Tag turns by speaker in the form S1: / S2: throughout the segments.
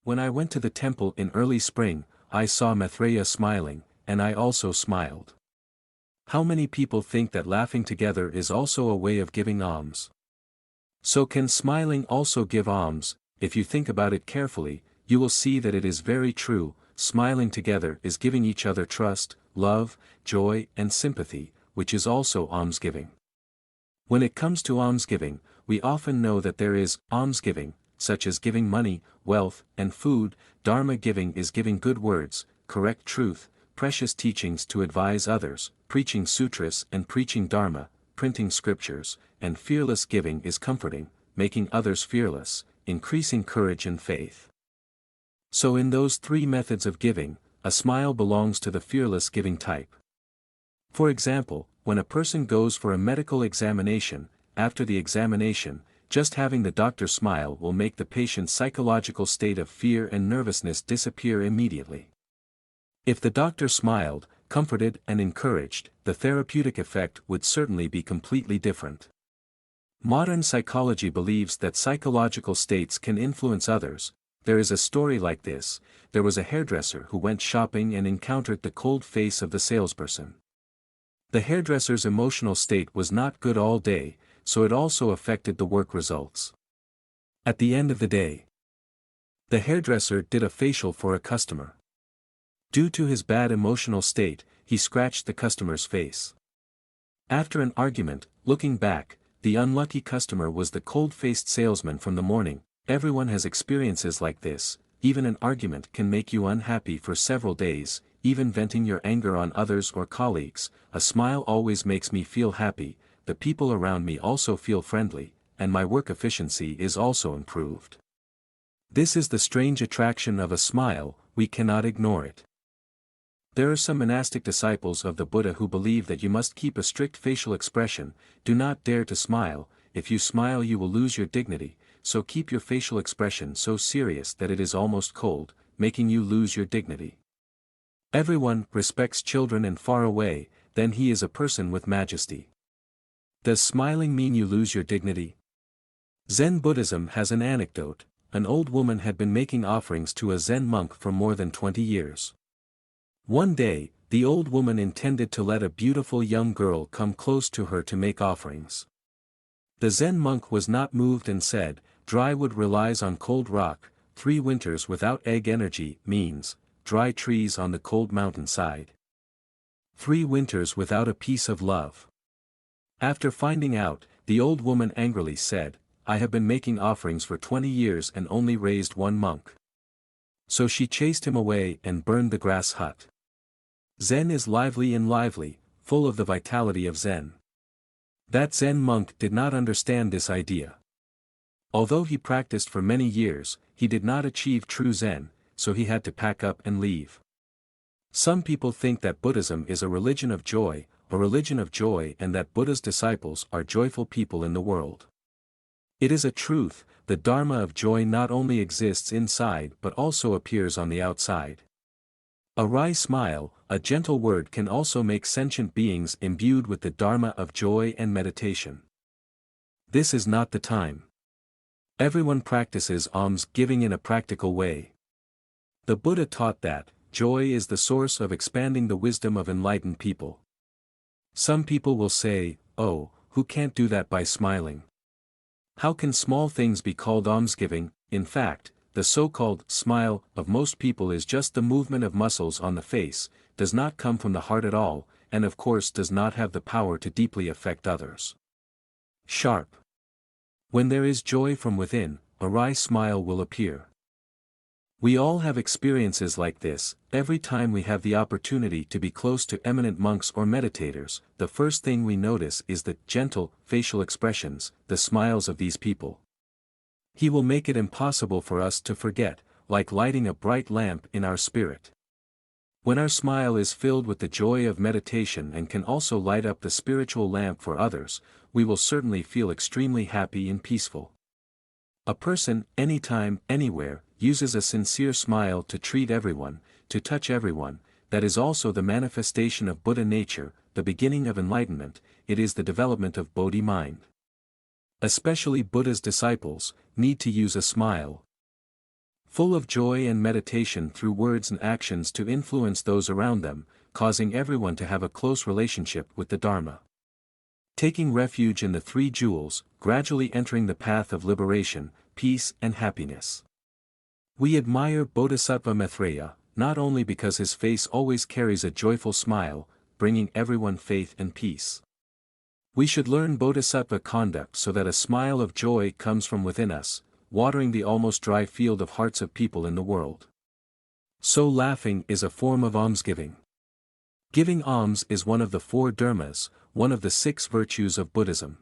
S1: When I went to the temple in early spring, I saw Maitreya smiling, and I also smiled. How many people think that laughing together is also a way of giving alms? So can smiling also give alms? If you think about it carefully, you will see that it is very true. Smiling together is giving each other trust, love, joy and sympathy, which is also almsgiving. When it comes to almsgiving, we often know that there is almsgiving, such as giving money, wealth, and food. Dharma giving is giving good words, correct truth, precious teachings to advise others, preaching sutras and preaching dharma, printing scriptures, and fearless giving is comforting, making others fearless, increasing courage and faith. So in those three methods of giving, a smile belongs to the fearless giving type. For example, when a person goes for a medical examination, after the examination, just having the doctor smile will make the patient's psychological state of fear and nervousness disappear immediately. If the doctor smiled, comforted and encouraged, the therapeutic effect would certainly be completely different. Modern psychology believes that psychological states can influence others. There is a story like this. There was a hairdresser who went shopping and encountered the cold face of the salesperson. The hairdresser's emotional state was not good all day, so it also affected the work results. At the end of the day, the hairdresser did a facial for a customer. Due to his bad emotional state, he scratched the customer's face. After an argument, looking back, the unlucky customer was the cold-faced salesman from the morning. Everyone has experiences like this. Even an argument can make you unhappy for several days, even venting your anger on others or colleagues. A smile always makes me feel happy, the people around me also feel friendly, and my work efficiency is also improved. This is the strange attraction of a smile, we cannot ignore it. There are some monastic disciples of the Buddha who believe that you must keep a strict facial expression. Do not dare to smile. If you smile you will lose your dignity, so keep your facial expression so serious that it is almost cold, making you lose your dignity. Everyone respects children and far away, then he is a person with majesty. Does smiling mean you lose your dignity? Zen Buddhism has an anecdote. An old woman had been making offerings to a Zen monk for more than 20 years. One day, the old woman intended to let a beautiful young girl come close to her to make offerings. The Zen monk was not moved and said, "Dry wood relies on cold rock, 3 winters without egg energy means, dry trees on the cold mountainside. 3 winters without a piece of love." After finding out, the old woman angrily said, "I have been making offerings for 20 years and only raised 1 monk." So she chased him away and burned the grass hut. Zen is lively and lively, full of the vitality of Zen. That Zen monk did not understand this idea. Although he practiced for many years, he did not achieve true Zen, so he had to pack up and leave. Some people think that Buddhism is a religion of joy, and that Buddha's disciples are joyful people in the world. It is a truth, the Dharma of joy not only exists inside but also appears on the outside. A wry smile, a gentle word can also make sentient beings imbued with the Dharma of joy and meditation. This is not the time. Everyone practices alms-giving in a practical way. The Buddha taught that, joy is the source of expanding the wisdom of enlightened people. Some people will say, "Oh, who can't do that by smiling? How can small things be called almsgiving?" In fact, the so-called smile of most people is just the movement of muscles on the face, does not come from the heart at all, and of course does not have the power to deeply affect others. Sharp. When there is joy from within, a wry smile will appear. We all have experiences like this. Every time we have the opportunity to be close to eminent monks or meditators, the first thing we notice is the gentle facial expressions, the smiles of these people. He will make it impossible for us to forget, like lighting a bright lamp in our spirit. When our smile is filled with the joy of meditation and can also light up the spiritual lamp for others, we will certainly feel extremely happy and peaceful. A person, anytime, anywhere, uses a sincere smile to treat everyone, to touch everyone. That is also the manifestation of Buddha nature, the beginning of enlightenment. It is the development of Bodhi mind. Especially Buddha's disciples need to use a smile. full of joy and meditation through words and actions to influence those around them, causing everyone to have a close relationship with the Dharma. Taking refuge in the three jewels, gradually entering the path of liberation, peace and happiness. We admire Bodhisattva Maitreya, not only because his face always carries a joyful smile, bringing everyone faith and peace. We should learn Bodhisattva conduct so that a smile of joy comes from within us, watering the almost dry field of hearts of people in the world. So laughing is a form of almsgiving. Giving alms is one of the four dharmas, one of the 6 virtues of Buddhism.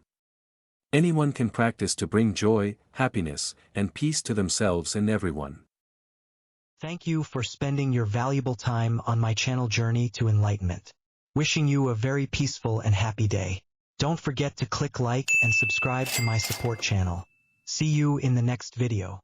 S1: Anyone can practice to bring joy, happiness, and peace to themselves and everyone.
S2: Thank you for spending your valuable time on my channel journey to enlightenment. Wishing you a very peaceful and happy day. Don't forget to click like and subscribe to my support channel. See you in the next video.